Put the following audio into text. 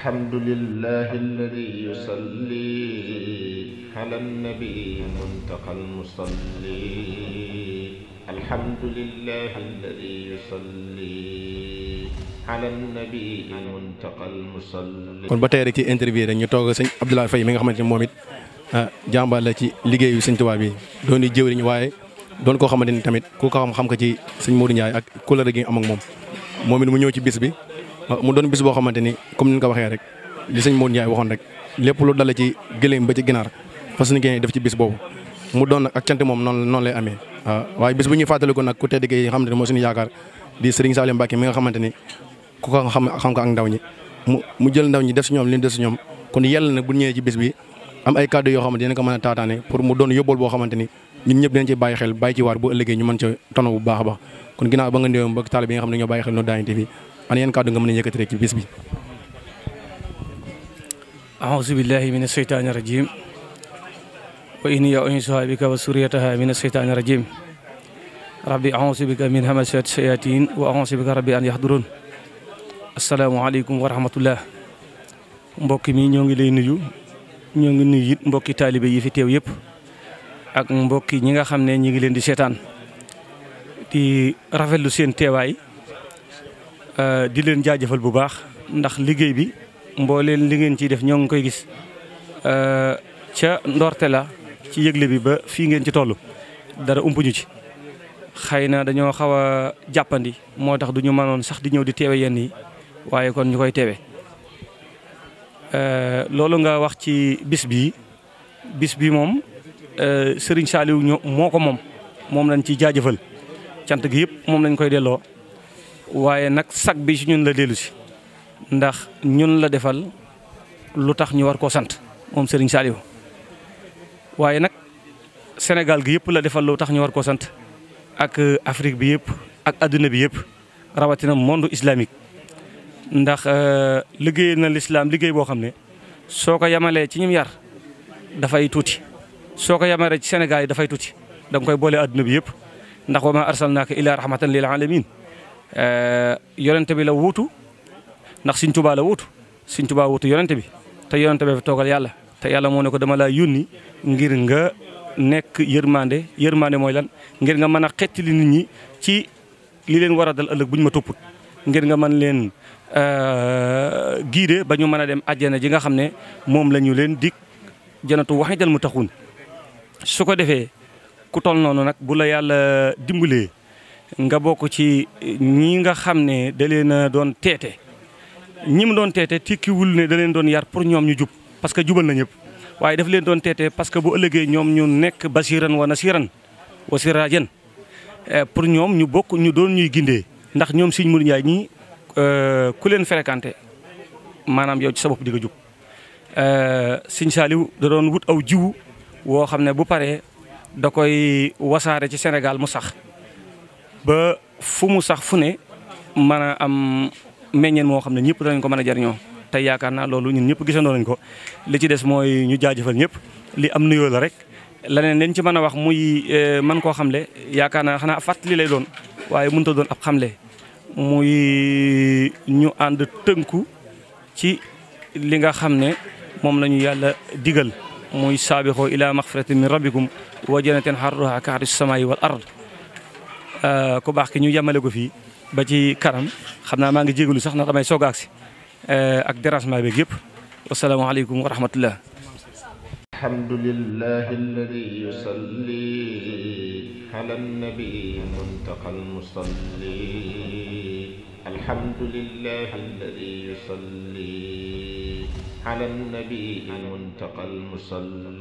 الحمد لله الذي يصلي على النبي المنتقى المصلي الحمد لله الذي يصلي على النبي المنتقى المصلي. kon ba tey rek ci interview rek ñu toog sëñ Abdoulaye Faye mi nga xamante ne moom it jàmbaar la ci liggéeyu sëñ Tuubaa bi doon di jëwriñ waaye doon koo xamante ni tamit ku ko xam ko ci sëñ Modou Ndiaye ak kóllëre gi am ak moom it mu ñëw ci bis bi. mu doon bis boo xamante ni comme ni nga ko waxee rek li sëñ Modou Ndiaye waxoon rek lépp lu dale ci gëléem ba ci ginaar fas yéene def ci bis boobu mu doon nag ak cant moom noonu lay amee waaye bis bu ñuy fàttaliku nag ku tedd gi xamante ne mooy suñu yaakaar di Serigne Saliou Mbacké mi nga xamante ni ku ko xam ko ak ndaw ñi mu jël ndaw ñi def si ñoom li ñu def si ñoom kon yàlla nag bu ñëwee ci bis bi am ay kàddu yoo xamante dina ko mën a taataane pour mu doon yóbbal boo xamante ni ñun ñëpp dinañ ci bàyyi xel bàyyi ci waar bu ëllëgee ñu mën ca tono bu baax a baax kon ginnaaw ba nga ndéewam ba taalibe bi nga xam ne ñoo bàyyi xel Nour Darayni TV an yeen kàddu nga mën a yëkkati rek ci bis bi. a'uuzu billahi mina shaytaani rajiim wa inni u'iizuhaa bika wa zurriyyatahaa mina shaytaani rajiim rabbi a'uuzu bika min hamazaati shayaatiin wa a'uuzu bika rabbi an yahduruun. asalaamaaleykum wa rahmatullah. mbokk mi ñoo ngi lay nuyu ñoo ngi nuyu it mbokki taalibe yi fi teew yëpp ak mbokki ñi nga xam ne ñi ngi leen di seetaan di rafetlu seen teewaay. di leen jaajëfal bu baax ndax liggéey bi mbooleen li ngeen ciy def ñoo ngi koy gis ca ndorte la ci yëgle bi ba fii ngeen ci toll dara umpuñu ci xëy na dañoo xaw a jàppandi moo tax du ñu mënoon sax di ñëw di teewe yenn yi waaye kon ñu koy teewe loolu nga wax ci bis bi moom Serigne Saliou moo ko moom lañ ciy jaajëfal cant gi yëpp moom lañ koy delloo waaye nag sag bi ci ñun la dellu si ndax ñun la defal lu tax ñu war koo sant moom Serigne Saliou waaye nag Sénégal gi yëpp la defal lu tax ñu war koo sant ak Afrique bi yëpp ak adduna bi yëpp rawatina monde islamique ndax liggéey na l'islam liggéey boo xam ne soo ko yamalee ci ñim yar dafay tuuti soo ko yamalee ci Sénégal yi dafay tuuti da nga koy boole adduna bi yëpp ndax wa ma arsalnaaka illaa rahmatan lil alamin yonente bi la wuutu ndax Sëñ Tuubaa la wuutu Sëñ Tuubaa wuutu yonente bi te yonente bi fa toogal yàlla te yàlla moo ne ko dama laa yónni ngir nga nekk yërmande mooy lan ngir nga mën a xettali nit ñi ci li leen war a dal ëllëg bu ñu ma topput ngir nga mën leen giide ba ñu mën a dem àjjana ji nga xam ne moom la ñu leen dig janatu waxidal mu taxun su ko defee ku toll noonu nag bu la yàlla dimbalee nga bokk ci ñi nga xam ne da leen a doon teete ñi mu doon teete tikkiwul ne da leen doon yar pour ñoom ñu jub parce que jubal na ñëpp waaye daf leen doon teete parce que bu ëllëgee ñoom ñu nekk basiran wa nasiran wa sirajan pour ñoom ñu bokk ñu doon ñuy gindee ndax ñoom Sëñ Modou Ndiaye ñii ku leen fréquenté maanaam yow ci sa bopp di nga jub Sëñ Saliou da doon wut aw jiwu woo xam ne bu paree da koy wasaare ci Sénégal mu sax ba fu mu sax fu ne mën a am meññeen moo xam ne ñëpp danañ ko mën a jariñoo tey yaakaar naa loolu ñun ñëpp gisandoo nañ ko li ci des mooy ñu jaajëfal ñëpp li am nuyoo la rek leneen leen ci mën a wax muy man koo xamle yaakaar naa xanaa fàttali lay doon waaye mënut a doon ab xamle muy ñu ànd tënku ci li nga xam ne moom la ñu yàlla digal muy saabixoo ila maxfiratin min rabbikum wa jannatin harruha ka'ardi samaa'i wal ard ku baax ki ñu yemale ko fii ba ci kanam xam naa maa ngi jégalu sax na damay soog a agsi ak dérangement beeg yëpp wasalaamaaleykum wa rahmatullah. alhamdulillahi alladi yusalli ala nabi muntaqal musalli alhamdulillahi alladi yusalli ala nabi muntaqal musalli